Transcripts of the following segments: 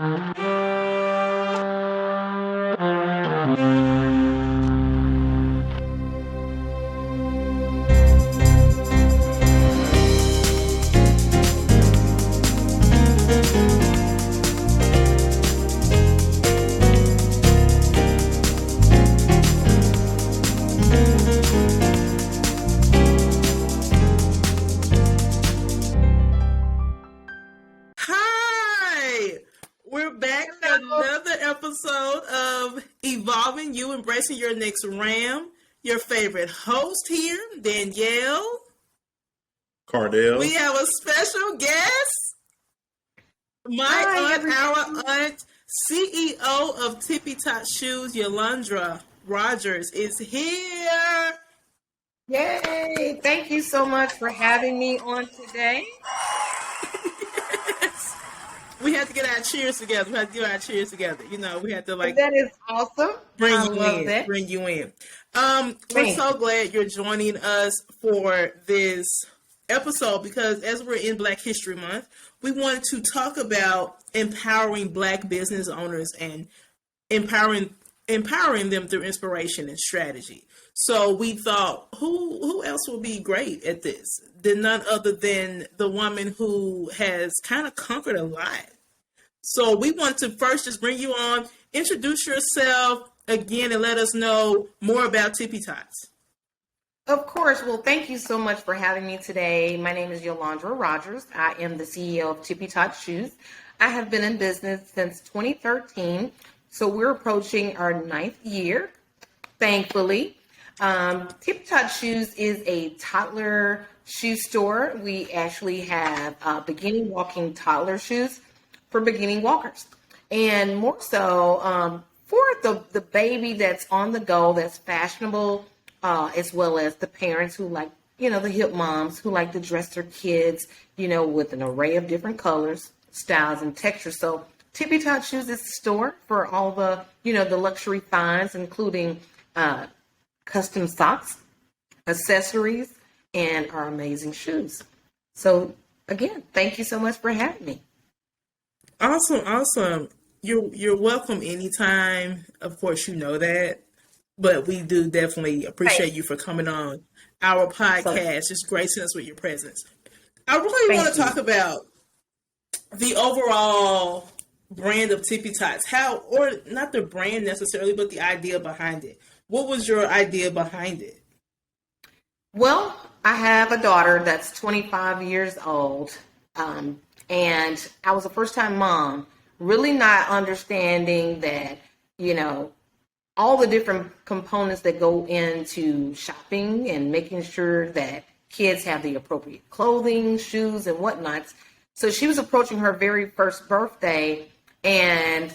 Hi, we're back for another episode of Evolving You, Embracing Your Next Ram. Your favorite host here, Danielle. Cardell. We have a special guest, our aunt, CEO of Tippy Tot Shoes, Yolanda Rogers, is here. Yay! Thank you so much for having me on today. Yes. We had to get our cheers together. We had to do our cheers together. You know, we had to That is awesome. Bring you in. We're so glad you're joining us for this episode because as we're in Black History Month, we wanted to talk about empowering Black business owners and empowering them through inspiration and strategy. So we thought, who else will be great at this than none other than the woman who has kind of conquered a lot. So we want to first just bring you on, introduce yourself again, and let us know more about Tippy Tots. Of course. Well, thank you so much for having me today. My name is Yolanda Rogers. I am the CEO of Tippy Tot Shoes. I have been in business since 2013, so we're approaching our 9th year, thankfully. Tippy Tot Shoes is a toddler shoe store. We actually have beginning walking toddler shoes for beginning walkers. And more so for the baby that's on the go, that's fashionable, as well as the parents who like, the hip moms who like to dress their kids, with an array of different colors, styles, and textures. So Tippy Tot Shoes is the store for all the, the luxury finds, including custom socks, accessories, and our amazing shoes. So again, thank you so much for having me. Awesome. You're welcome anytime. Of course, you know that, but we do definitely appreciate you for coming on our podcast, just gracing us with your presence. I really want to talk about the overall brand of Tippy Tots. Or not the brand necessarily, but the idea behind it. What was your idea behind it? Well, I have a daughter that's 25 years old, and I was a first-time mom, really not understanding that, all the different components that go into shopping and making sure that kids have the appropriate clothing, shoes, and whatnot. So she was approaching her very first birthday and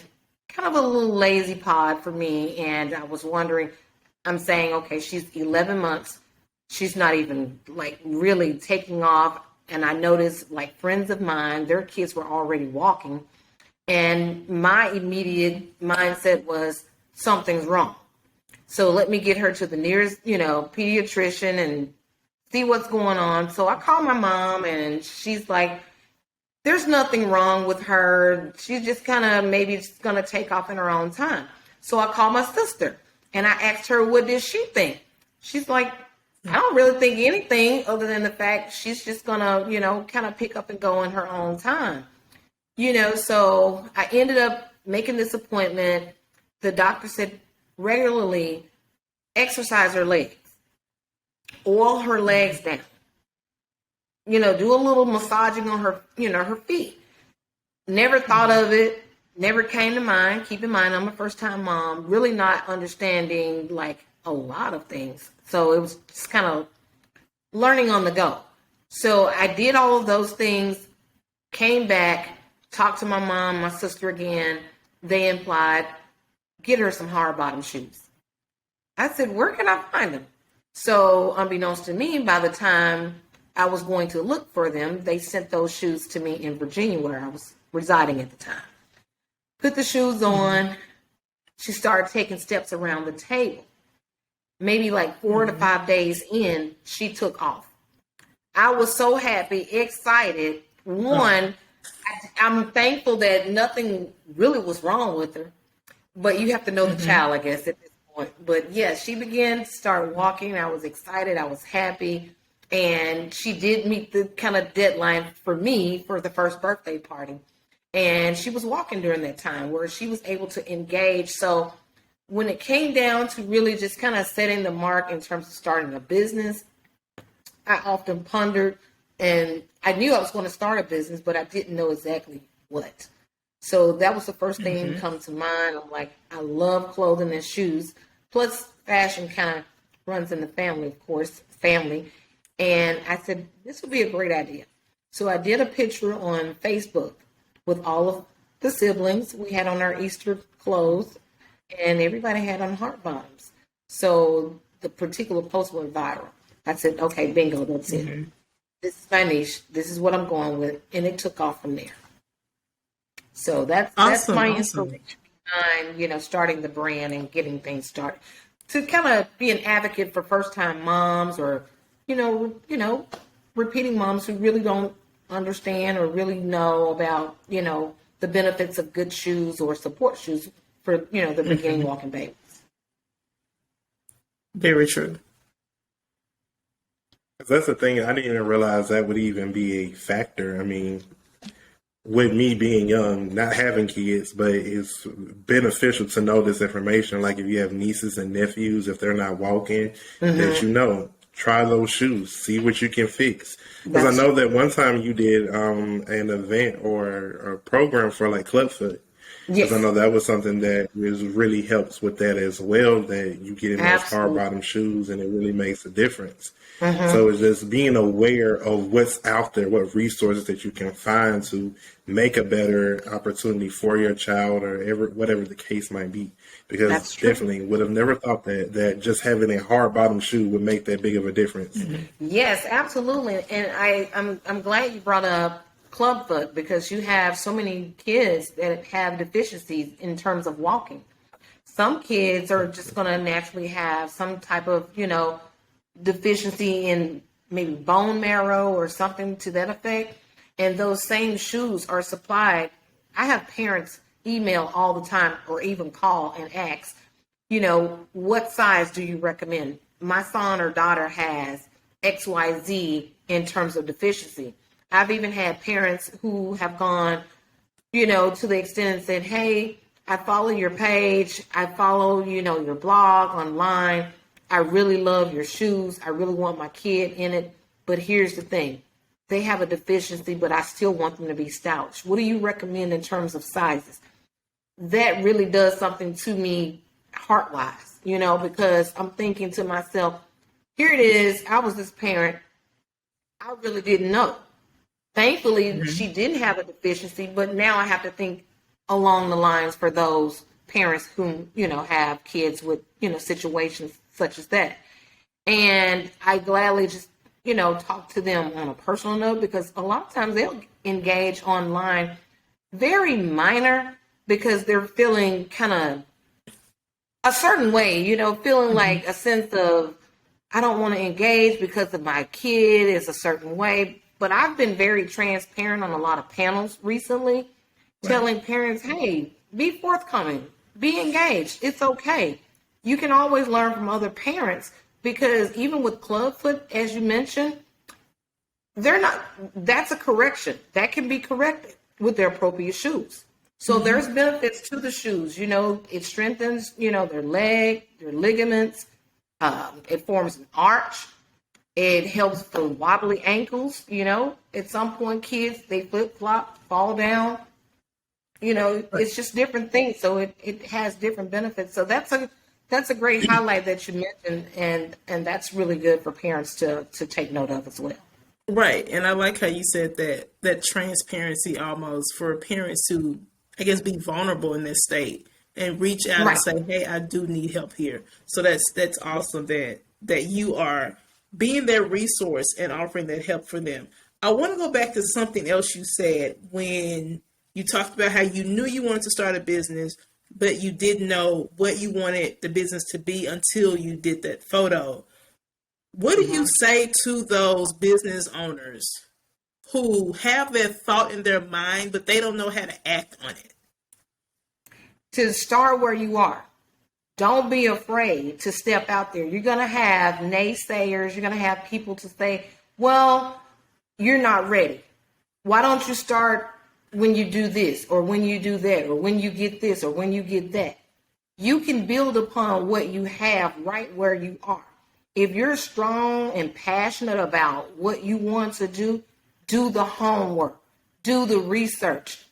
kind of a little lazy pod for me. And I was wondering, I'm saying, okay, she's 11 months. She's not even really taking off. And I noticed friends of mine, their kids were already walking. And my immediate mindset was something's wrong. So let me get her to the nearest, pediatrician and see what's going on. So I called my mom and she's like, there's nothing wrong with her. She's just kind of maybe just going to take off in her own time. So I called my sister and I asked her, what did she think? She's like, I don't really think anything other than the fact she's just going to, kind of pick up and go in her own time. So I ended up making this appointment. The doctor said regularly exercise her legs, oil her legs down, do a little massaging on her, her feet. Never thought of it, never came to mind. Keep in mind, I'm a first-time mom, really not understanding a lot of things. So it was just kind of learning on the go. So I did all of those things, came back, talked to my mom, my sister again. They implied, get her some hard bottom shoes. I said, where can I find them? So unbeknownst to me, by the time I was going to look for them, they sent those shoes to me in Virginia, where I was residing at the time. Put the shoes on. She started taking steps around the table. Maybe 4 to 5 days in, she took off. I was so happy, excited. One, I'm thankful that nothing really was wrong with her, but you have to know the child, I guess, at this point. But yeah, she began to start walking. I was excited. I was happy. And she did meet the kind of deadline for me for the first birthday party. And she was walking during that time where she was able to engage. So when it came down to really just kind of setting the mark in terms of starting a business, I often pondered, and I knew I was going to start a business, but I didn't know exactly what. So that was the first thing that come to mind. I'm like, I love clothing and shoes. Plus, fashion kind of runs in the family, of course, family. And I said, this would be a great idea. So I did a picture on Facebook with all of the siblings. We had on our Easter clothes, and everybody had on heart bottoms. So the particular post went viral. I said, okay, bingo, that's it. This is my niche. This is what I'm going with. And it took off from there. So that's my inspiration behind, starting the brand and getting things started. To kind of be an advocate for first-time moms or, repeating moms who really don't understand or really know about, the benefits of good shoes or support shoes for, the beginning walking babies. Very true. That's the thing. I didn't even realize that would even be a factor. I mean, with me being young, not having kids, but it's beneficial to know this information. Like if you have nieces and nephews, if they're not walking, that try those shoes, see what you can fix. Because I know that one time you did an event or a program for like Clubfoot. Because I know that was something that really helps with that as well, that you get in those hard bottom shoes and it really makes a difference. So it's just being aware of what's out there, what resources that you can find to make a better opportunity for your child or whatever the case might be. Because definitely would have never thought that just having a hard bottom shoe would make that big of a difference. Yes, absolutely. And I'm glad you brought up Clubfoot because you have so many kids that have deficiencies in terms of walking. Some kids are just going to naturally have some type of, deficiency in maybe bone marrow or something to that effect. And those same shoes are supplied. I have parents email all the time or even call and ask, what size do you recommend? My son or daughter has XYZ in terms of deficiency. I've even had parents who have gone, to the extent and said, hey, I follow your page. I follow, your blog online. I really love your shoes. I really want my kid in it. But here's the thing. They have a deficiency, but I still want them to be stylish. What do you recommend in terms of sizes? That really does something to me heart-wise, because I'm thinking to myself, here it is. I was this parent. I really didn't know. Thankfully, she didn't have a deficiency, but now I have to think along the lines for those parents who, have kids with, situations such as that. And I gladly just, talk to them on a personal note because a lot of times they'll engage online very minor because they're feeling kind of a certain way, feeling like a sense of, I don't want to engage because of my kid is a certain way. But I've been very transparent on a lot of panels recently, telling parents, hey, be forthcoming, be engaged. It's okay. You can always learn from other parents because even with Clubfoot, as you mentioned, that's a correction. That can be corrected with their appropriate shoes. So there's benefits to the shoes. It strengthens, their leg, their ligaments. It forms an arch. It helps for wobbly ankles, At some point, kids, they flip-flop, fall down. It's just different things. So it has different benefits. So that's a great highlight that you mentioned, and that's really good for parents to take note of as well. Right. And I like how you said that transparency almost for parents to, I guess, be vulnerable in this state and reach out and say, hey, I do need help here. So that's awesome that you are being their resource and offering that help for them. I want to go back to something else you said when you talked about how you knew you wanted to start a business, but you didn't know what you wanted the business to be until you did that photo. What do you say to those business owners who have that thought in their mind, but they don't know how to act on it? To start where you are. Don't be afraid to step out there. You're going to have naysayers. You're going to have people to say, well, you're not ready. Why don't you start when you do this or when you do that or when you get this or when you get that? You can build upon what you have right where you are. If you're strong and passionate about what you want to do the homework, do the research.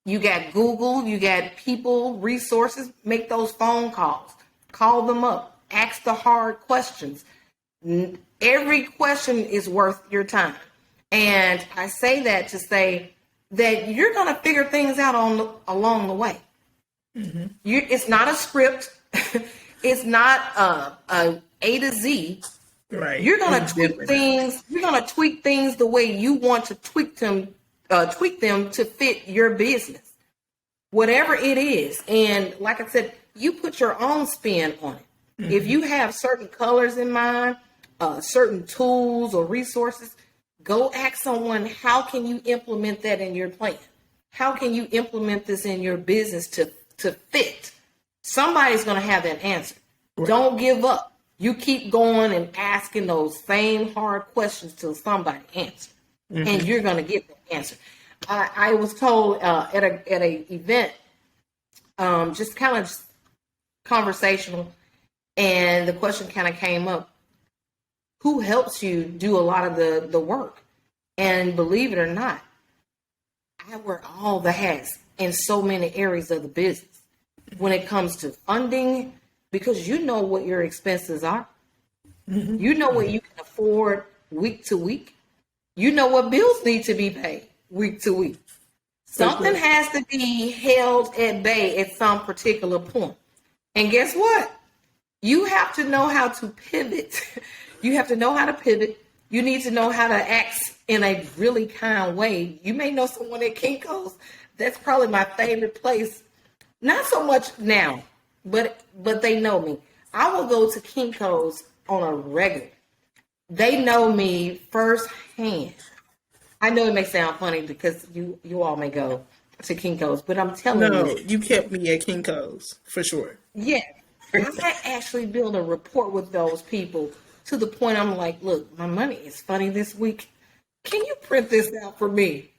You got Google, you got people, resources, make those phone calls, call them up, ask the hard questions. Every question is worth your time. And I say that to say that you're going to figure things out along the way. Mm-hmm. It's not a script. It's not a to Z. Right. You're going to tweak things. You're going to tweak things the way you want to tweak them to fit your business, whatever it is. And like I said, you put your own spin on it. Mm-hmm. If you have certain colors in mind, certain tools or resources, go ask someone, how can you implement that in your plan? How can you implement this in your business to fit? Somebody's going to have that answer. Right. Don't give up. You keep going and asking those same hard questions till somebody answers. Mm-hmm. And you're going to get the answer. I was told at a event, just kind of conversational, and the question kind of came up: who helps you do a lot of the work? And believe it or not, I wear all the hats in so many areas of the business. When it comes to funding, because you know what your expenses are, mm-hmm. you know what you can afford week to week. You know what bills need to be paid week to week. Something has to be held at bay at some particular point. And guess what? You have to know how to pivot. You have to know how to pivot. You need to know how to act in a really kind way. You may know someone at Kinko's. That's probably my favorite place. Not so much now, but they know me. I will go to Kinko's on a regular. They know me firsthand. I know it may sound funny because you all may go to Kinko's, but I'm telling you. No, you kept me at Kinko's for sure. Yeah. I actually build a rapport with those people to the point I'm like, look, my money is funny this week. Can you print this out for me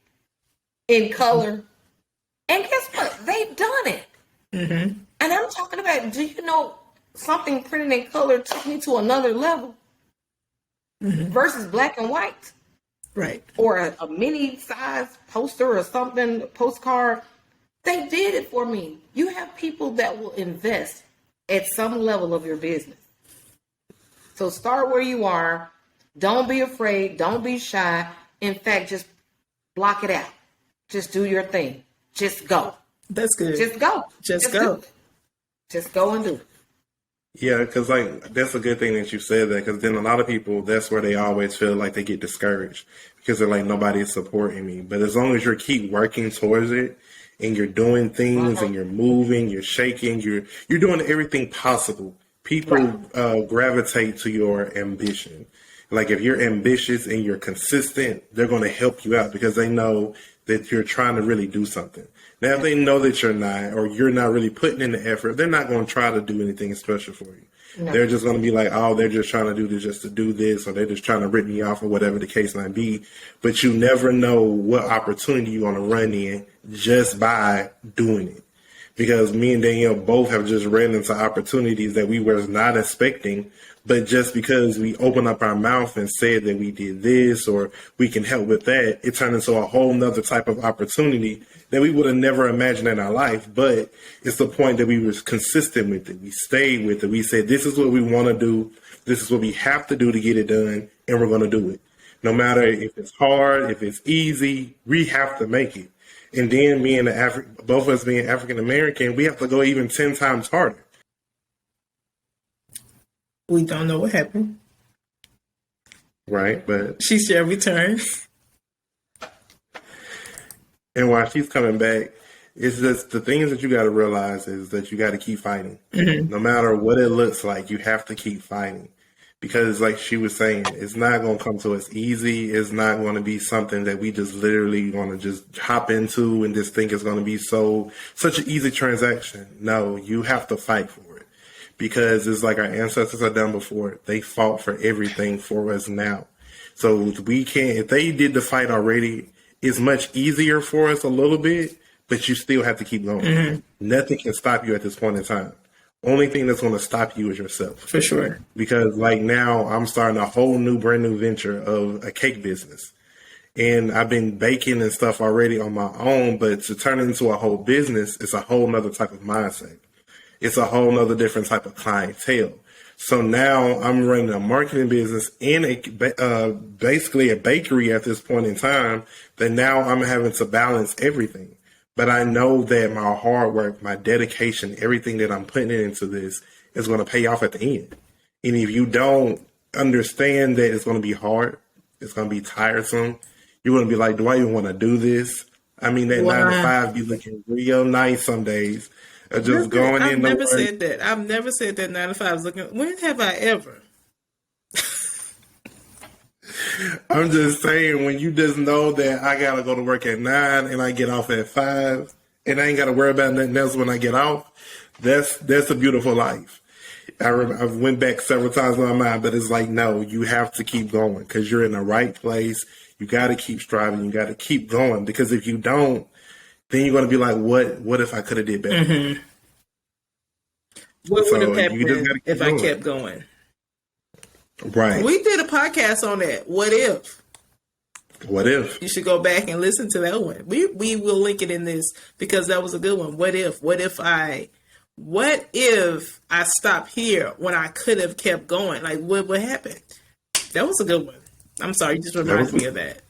in color? And guess what? They've done it. Mm-hmm. And I'm talking about, do you know, something printed in color took me to another level mm-hmm. versus black and white. Right. Or a mini size poster or something, postcard. They did it for me. You have people that will invest at some level of your business. So start where you are. Don't be afraid. Don't be shy. In fact, just block it out. Just do your thing. Just go. That's good. Just go. Just go. Just go and do it. Yeah, because that's a good thing that you said that, because then a lot of people, that's where they always feel like they get discouraged because they're like, nobody is supporting me. But as long as you keep working towards it and you're doing things uh-huh. and you're moving, you're shaking, you're doing everything possible, people gravitate to your ambition. Like if you're ambitious and you're consistent, they're going to help you out because they know that you're trying to really do something. Now, if they know that you're not, or you're not really putting in the effort, they're not going to try to do anything special for you. No. They're just going to be like, oh, they're just trying to do this just to do this, or they're just trying to rip me off, or whatever the case might be. But you never know what opportunity you're going to run in just by doing it. Because me and Danielle both have just ran into opportunities that we were not expecting, but just because we opened up our mouth and said that we did this or we can help with that, it turned into a whole nother type of opportunity that we would have never imagined in our life. But it's the point that we were consistent with it. We stayed with it. We said, this is what we want to do. This is what we have to do to get it done. And we're going to do it. No matter if it's hard, if it's easy, we have to make it. And then both of us being African American, we have to go even 10 times harder. We don't know what happened. Right, but she shall return. And while she's coming back, it's just the things that you got to realize is that you got to keep fighting. Mm-hmm. No matter what it looks like, you have to keep fighting. because like she was saying, it's not going to come to us easy. It's not going to be something that we just literally want to just hop into and just think it's going to be such an easy transaction. No, you have to fight for it, because it's like our ancestors have done before. They fought for everything for us now. So we can't, if they did the fight already, it's much easier for us a little bit, but you still have to keep going. Mm-hmm. Nothing can stop you at this point in time. Only thing that's going to stop you is yourself. For sure. Because like now I'm starting a whole brand new venture of a cake business. And I've been baking and stuff already on my own, but to turn it into a whole business, it's a whole nother type of mindset. It's a whole nother different type of clientele. So now I'm running a marketing business and basically a bakery at this point in time, that now I'm having to balance everything. But I know that my hard work, my dedication, everything that I'm putting into this is going to pay off at the end. And if you don't understand that it's going to be hard, it's going to be tiresome, you're going to be like, do I even want to do this? I mean, that 9 to 5 be looking real nice some days. Just going in. I've never said that. I've never said that 9 to 5 is looking. When have I ever? I'm just saying, when you just know that I gotta go to work at 9 and I get off at 5, and I ain't gotta worry about nothing else when I get off, that's a beautiful life. I went back several times in my mind, but it's like, no, you have to keep going, because you're in the right place. You got to keep striving. You got to keep going, because if you don't, then you're going to be like, what if I could have did better? Mm-hmm. What would have happened if I kept going? Right. We did a podcast on that. What if? What if? You should go back and listen to that one. We will link it in this, because that was a good one. What if? What if I stopped here when I could have kept going? Like, what happened? That was a good one. I'm sorry, you just reminded me of that.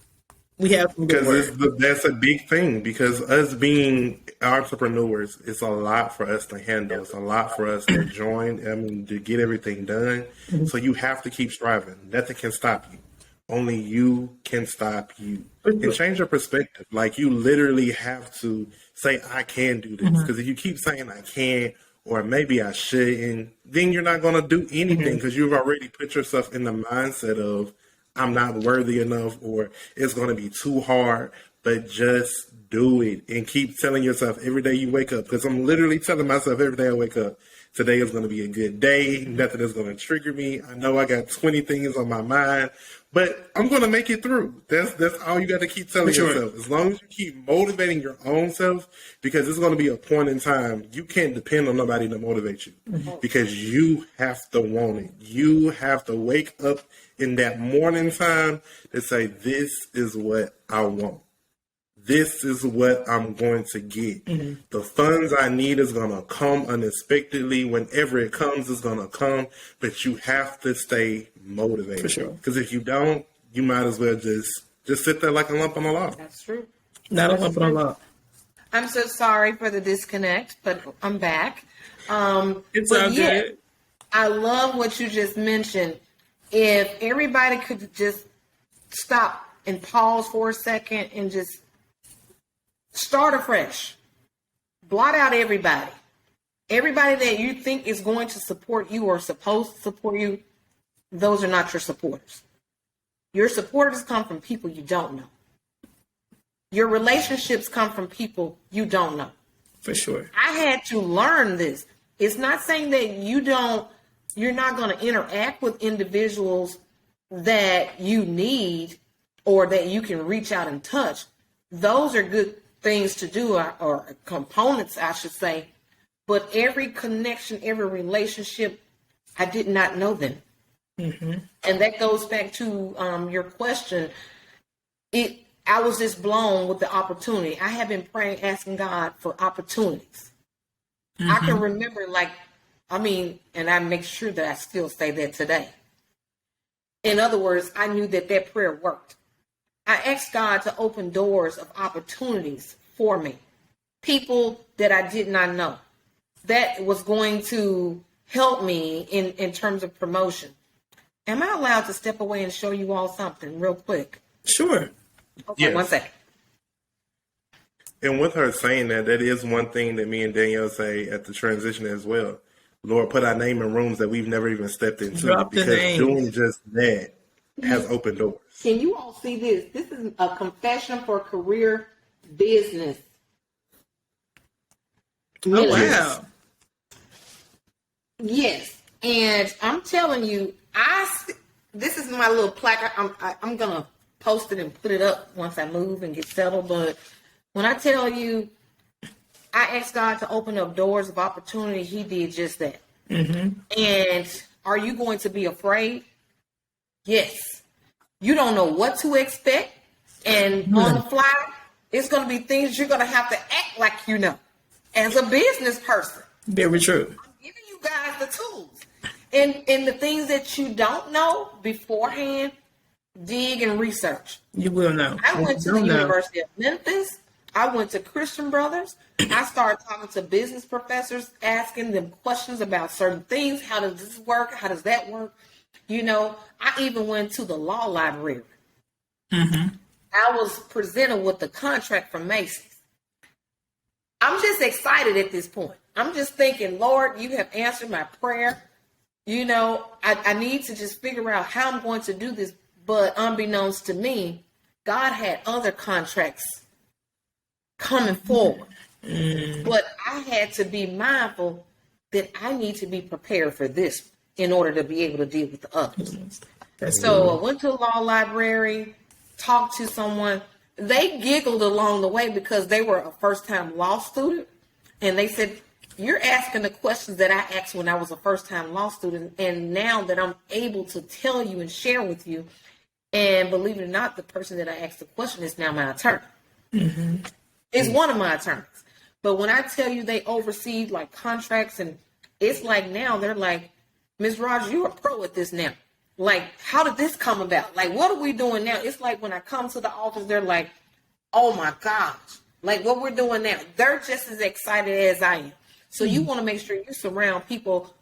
We have, because that's a big thing, because us being entrepreneurs, it's a lot for us to handle. It's a lot for us to join, to get everything done. Mm-hmm. So you have to keep striving. Nothing can stop you. Only you can stop you. And change your perspective. Like, you literally have to say, I can do this. Because if you keep saying I can, or maybe I shouldn't, then you're not going to do anything, because you've already put yourself in the mindset of, I'm not worthy enough, or it's going to be too hard. But just do it, and keep telling yourself every day you wake up, because I'm literally telling myself every day I wake up, today is going to be a good day. Nothing is going to trigger me. I know I got 20 things on my mind, but I'm going to make it through. That's all you got to keep telling yourself. As long as you keep motivating your own self, because it's going to be a point in time you can't depend on nobody to motivate you, because you have to want it. You have to wake up in that morning time to say, this is what I want. This is what I'm going to get. Mm-hmm. The funds I need is going to come unexpectedly. Whenever it comes, it's going to come. But you have to stay motivated. For sure. Because if you don't, you might as well just sit there like a lump on a log. That's true. Not a lump on a log. I'm so sorry for the disconnect, but I'm back. It's all good. I love what you just mentioned. If everybody could just stop and pause for a second and just start afresh. Blot out everybody. Everybody that you think is going to support you or supposed to support you, those are not your supporters. Your supporters come from people you don't know. Your relationships come from people you don't know. For sure. I had to learn this. It's not saying that you're not going to interact with individuals that you need or that you can reach out and touch. Those are good things to do, or components, I should say. But every connection, every relationship, I did not know them. Mm-hmm. And that goes back to your question. I was just blown with the opportunity. I have been praying, asking God for opportunities. Mm-hmm. I can remember, and I make sure that I still say that today. In other words, I knew that prayer worked. I asked God to open doors of opportunities for me. People that I did not know. That was going to help me in terms of promotion. Am I allowed to step away and show you all something real quick? Sure. Okay, yes. 1 second. And with her saying that is one thing that me and Danielle say at the transition as well. Lord, put our name in rooms that we've never even stepped into. Drop the because name. doing just that has opened doors. Can you all see this? This is a confession for career business. Oh, wow. Yes. And I'm telling you, this is my little placard. I'm going to post it and put it up once I move and get settled. But when I tell you, I asked God to open up doors of opportunity, he did just that. Mm-hmm. And are you going to be afraid? Yes. You don't know what to expect. And on the fly, it's going to be things you're going to have to act like you know as a business person. Very true. I'm giving you guys the tools. And the things that you don't know beforehand, dig and research. You will know. I went to the University of Memphis. I went to Christian Brothers. I started talking to business professors, asking them questions about certain things. How does this work? How does that work? You know, I even went to the law library. Mm-hmm. I was presented with the contract from Macy's. I'm just excited at this point. I'm just thinking, Lord, you have answered my prayer. You know, I need to just figure out how I'm going to do this. But unbeknownst to me, God had other contracts coming forward. Mm. But I had to be mindful that I need to be prepared for this in order to be able to deal with the others. So I went to the law library, talked to someone. They giggled along the way because they were a first-time law student. And they said, you're asking the questions that I asked when I was a first-time law student. And now that I'm able to tell you and share with you, and believe it or not, the person that I asked the question is now my attorney. Mm-hmm. It's one of my attorneys. But when I tell you they oversee like contracts, and it's like now they're like, Ms. Rogers, you're a pro at this now. Like, how did this come about? Like, what are we doing now? It's like when I come to the office, they're like, oh my gosh, like what we're doing now. They're just as excited as I am. So you want to make sure you surround people,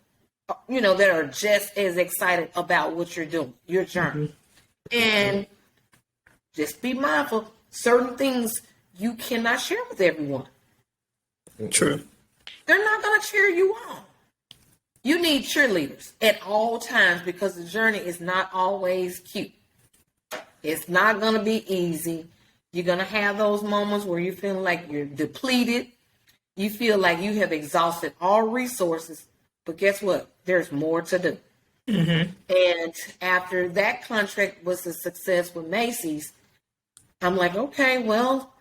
you know, that are just as excited about what you're doing, your journey. Mm-hmm. And just be mindful, certain things you cannot share with everyone. True. They're not going to cheer you on. You need cheerleaders at all times because the journey is not always cute. It's not going to be easy. You're going to have those moments where you feel like you're depleted. You feel like you have exhausted all resources. But guess what? There's more to do. Mm-hmm. And after that contract was a success with Macy's, I'm like, okay, well,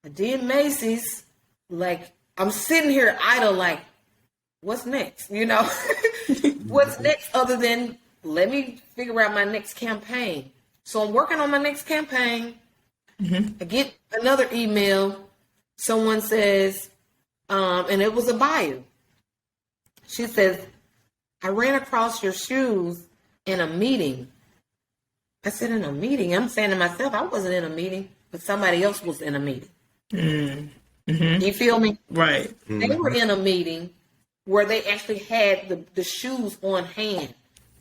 I did Macy's. Like, I'm sitting here idle, like, what's next? You know, what's next other than let me figure out my next campaign. So I'm working on my next campaign. Mm-hmm. I get another email. Someone says, and it was a buyer. She says, I ran across your shoes in a meeting. I said, in a meeting? I'm saying to myself, I wasn't in a meeting, but somebody else was in a meeting. Mm-hmm. You feel me? Right. Mm-hmm. They were in a meeting where they actually had the shoes on hand,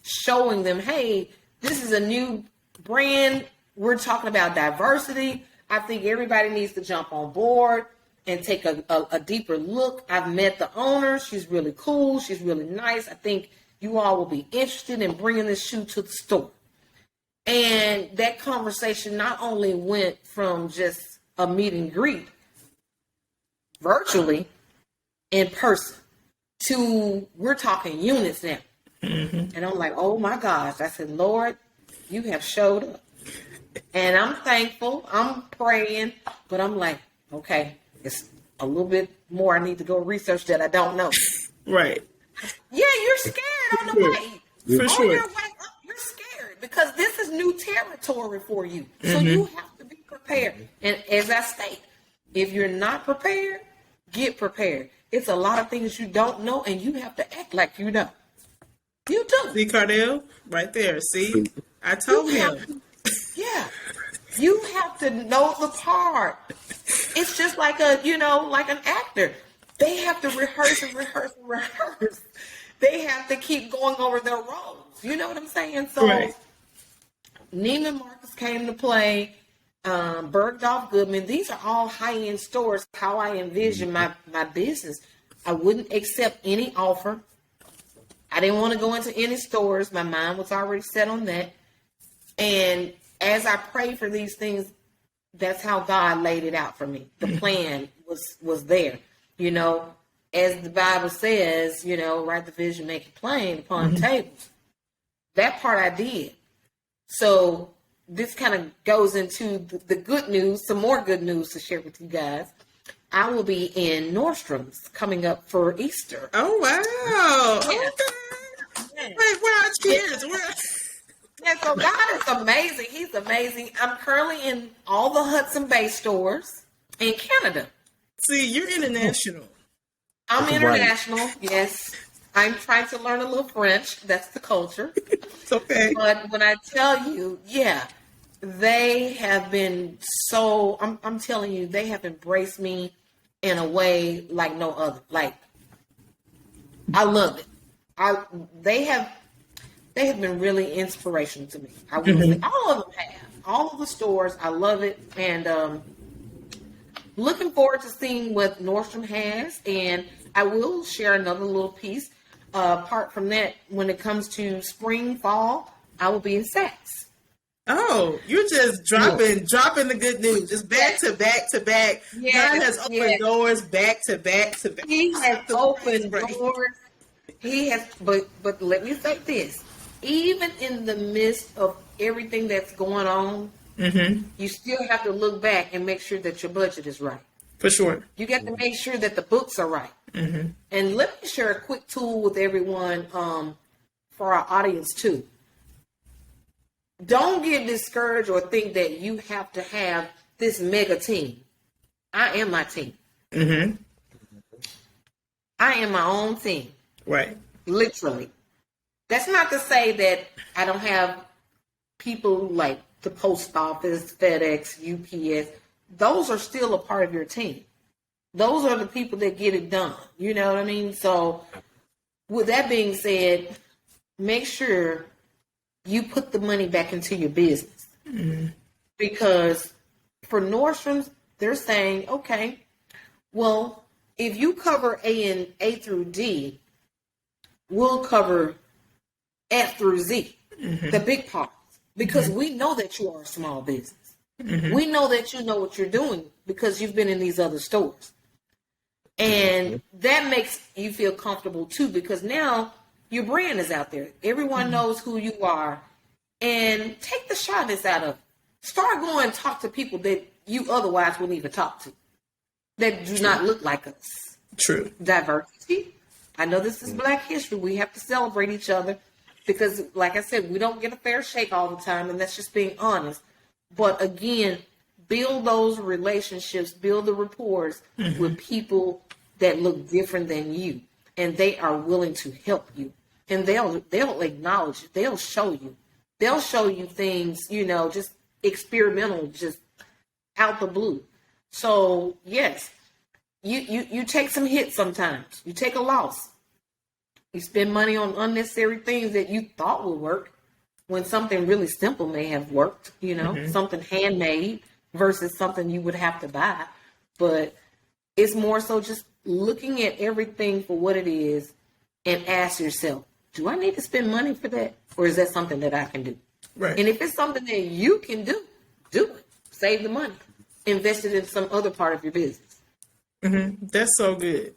showing them, hey, this is a new brand. We're talking about diversity. I think everybody needs to jump on board and take a deeper look. I've met the owner. She's really cool. She's really nice. I think you all will be interested in bringing this shoe to the store. And that conversation not only went from just a meet and greet virtually in person to we're talking units now. Mm-hmm. And I'm like, oh my gosh. I said, Lord, you have showed up. And I'm thankful. I'm praying. But I'm like, okay, it's a little bit more. I need to go research that I don't know. Right. Yeah, you're scared on the way. For sure. On your way up, you're scared because this is new territory for you. So you have to be prepared. And as I state, if you're not prepared, get prepared. It's a lot of things you don't know, and you have to act like you know. You do. See, Cardell? Right there. See? I told him. Yeah. You have to know the part. It's just like like an actor. They have to rehearse and rehearse and rehearse. They have to keep going over their roles. You know what I'm saying? So right. Neiman Marcus came to play. Bergdorf Goodman. These are all high-end stores. How I envision my business. I wouldn't accept any offer I didn't want to go into any stores. My mind was already set on that. And as I prayed for these things, that's how God laid it out for me. The plan was there. You know, as the Bible says, you know, write the vision, make it plain upon tables. That part I did. So this kind of goes into the good news, some more good news to share with you guys. I will be in Nordstrom's coming up for Easter. Oh, wow. Yes. Okay. Wait, where are kids? Yeah, so God is amazing. He's amazing. I'm currently in all the Hudson Bay stores in Canada. See, you're international. I'm international, yes. I'm trying to learn a little French. That's the culture. It's okay. But when I tell you, yeah, they have been so, I'm telling you, they have embraced me in a way like no other. Like, I love it. They have been really inspirational to me. I will say all of them have. All of the stores, I love it. And looking forward to seeing what Nordstrom has. And I will share another little piece. Apart from that, when it comes to spring, fall, I will be in Saks. Oh, you're just dropping the good news, just back to back to back. Yes, God has opened doors back to back to back. He has opened doors. He has, but let me say this: even in the midst of everything that's going on, you still have to look back and make sure that your budget is right. For sure, you got to make sure that the books are right. And let me share a quick tool with everyone for our audience too. Don't get discouraged or think that you have to have this mega team. I am my team. I am my own team. Right. Literally. That's not to say that I don't have people like the post office, FedEx, UPS. Those are still a part of your team. Those are the people that get it done. You know what I mean? So with that being said, make sure you put the money back into your business. Because for Nordstrom's, they're saying, okay, well, if you cover A through D, we'll cover F through Z, the big parts. Because we know that you are a small business. We know that you know what you're doing because you've been in these other stores. And that makes you feel comfortable too, because now your brand is out there. Everyone knows who you are. And take the shyness out of it. Start going and talk to people that you otherwise wouldn't even talk to, that do not look like us. True. Diversity. I know this is Black History. We have to celebrate each other because, like I said, we don't get a fair shake all the time, and that's just being honest. But again, build those relationships, build the rapport with people that look different than you, and they are willing to help you, and they'll acknowledge it. They'll show you. They'll show you things, you know, just experimental, just out the blue. So yes, you take some hits sometimes. You take a loss. You spend money on unnecessary things that you thought would work, when something really simple may have worked, you know, something handmade versus something you would have to buy. But it's more so just looking at everything for what it is and ask yourself, do I need to spend money for that? Or is that something that I can do? Right. And if it's something that you can do it. Save the money. Invest it in some other part of your business. That's so good.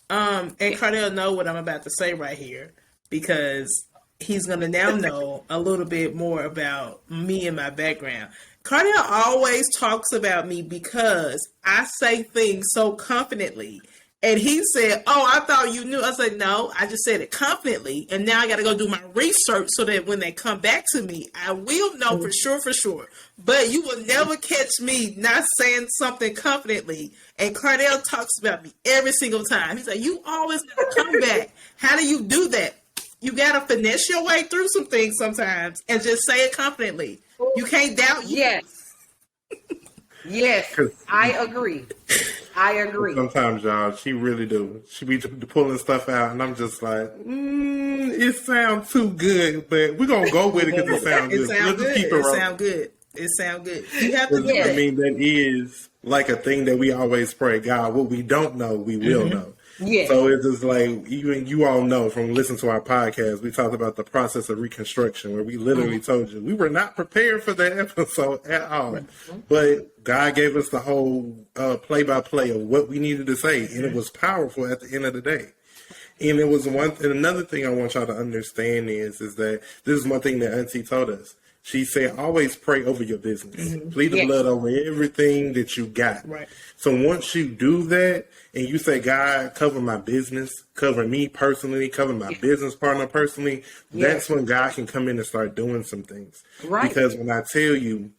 And Cardell know what I'm about to say right here, because he's going to now know a little bit more about me and my background. Cardell always talks about me because I say things so confidently. And he said, oh, I thought you knew. I said, no, I just said it confidently. And now I got to go do my research so that when they come back to me, I will know for sure. But you will never catch me not saying something confidently. And Cardell talks about me every single time. He's like, you always got to come back. How do you do that? You got to finesse your way through some things sometimes and just say it confidently. You can't doubt you. Yes, I agree. Sometimes, y'all, she really do. She be pulling stuff out, and I'm just like, it sounds too good, but we're going to go with it because it sounds good. It sounds good. You have to do I mean, that is like a thing that we always pray, God, what we don't know, we will know. Yes. So it's just like, even you all know from listening to our podcast, we talked about the process of reconstruction, where we literally told you we were not prepared for that episode at all. But God gave us the whole play-by-play of what we needed to say, and it was powerful at the end of the day. And it was and another thing I want y'all to understand is that this is one thing that Auntie told us. She said, always pray over your business. Plead the blood over everything that you got. Right. So once you do that and you say, God, cover my business, cover me personally, cover my business partner personally, that's when God can come in and start doing some things. Right. Because when I tell you,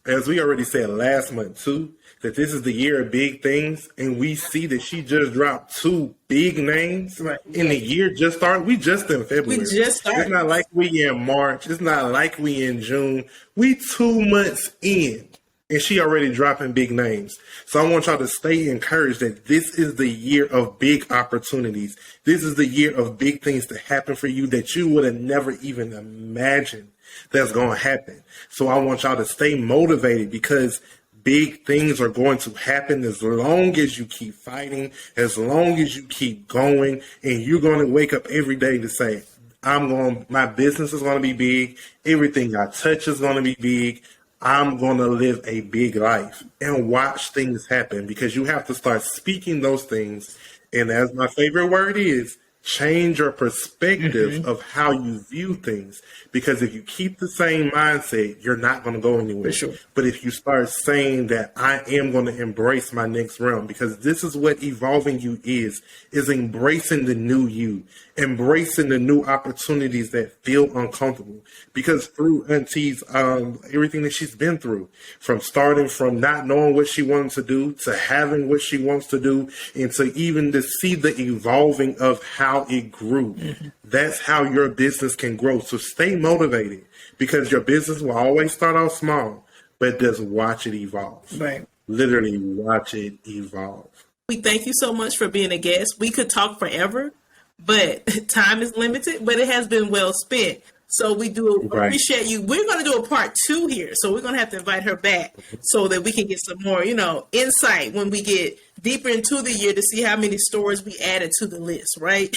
as we already said last month too, that this is the year of big things, and we see that she just dropped 2 big names, and the year just started. We just in February. We just started. It's not like we in March. It's not like we in June. We 2 months in, and she already dropping big names. So I want y'all to stay encouraged that this is the year of big opportunities. This is the year of big things to happen for you that you would have never even imagined that's going to happen. So I want y'all to stay motivated, because big things are going to happen as long as you keep fighting, as long as you keep going, and you're going to wake up every day to say, my business is going to be big. Everything I touch is going to be big. I'm going to live a big life, and watch things happen, because you have to start speaking those things. And as my favorite word is, change your perspective of how you view things. Because if you keep the same mindset, you're not going to go anywhere. For sure. But if you start saying that I am going to embrace my next realm, because this is what evolving you is embracing the new you, embracing the new opportunities that feel uncomfortable. Because through Auntie's, everything that she's been through, from starting from not knowing what she wanted to do, to having what she wants to do, and to even to see the evolving of how it grew. That's how your business can grow. So stay motivated, because your business will always start out small, but just watch it evolve. Right. Literally watch it evolve. We thank you so much for being a guest. We could talk forever, but time is limited, but it has been well spent. So we do appreciate you. We're going to do a part 2 here. So we're going to have to invite her back so that we can get some more, insight when we get deeper into the year, to see how many stories we added to the list, right?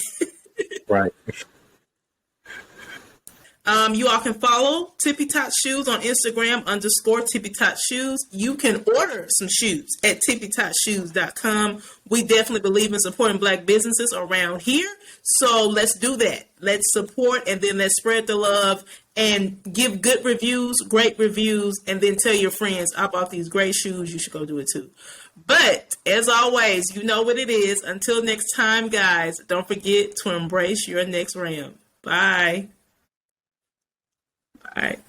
Right. You all can follow Tippy Tot Shoes on Instagram _Tippy Tot Shoes. You can order some shoes at tippytotshoes.com. We definitely believe in supporting Black businesses around here. So let's do that. Let's support, and then let's spread the love and give good reviews, great reviews, and then tell your friends, I bought these great shoes. You should go do it too. But as always, you know what it is. Until next time, guys, don't forget to embrace your next realm. Bye. All right.